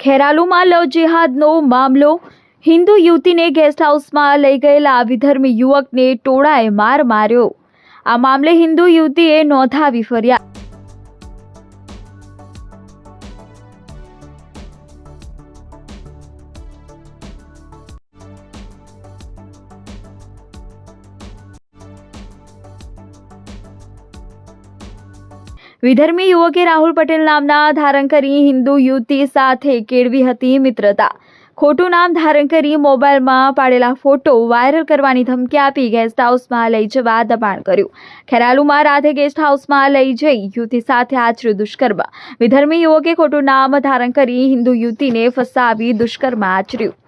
ખેરાલુમાં લવ જેહાદનો મામલો। હિન્દુ યુવતીને ગેસ્ટ હાઉસમાં લઈ ગયેલા વિધર્મી યુવકને ટોળાએ માર માર્યો। આ મામલે હિન્દુ યુવતીએ નોંધાવી ફરિયાદ। વિધર્મી યુવકે રાહુલ પટેલ નામના ધારણ કરી હિન્દુ યુવતી સાથે કેળવી હતી મિત્રતા। ખોટું નામ ધારણ કરી મોબાઈલમાં પાડેલા ફોટો વાયરલ કરવાની ધમકી આપી ગેસ્ટ હાઉસમાં લઈ જવા દબાણ કર્યું। ખેરાલુમાં રાતે ગેસ્ટ હાઉસમાં લઈ જઈ યુવતી સાથે આચર્યું દુષ્કર્મ। વિધર્મી યુવકે ખોટું નામ ધારણ કરી હિન્દુ યુવતીને ફસાવી દુષ્કર્મ આચર્યું।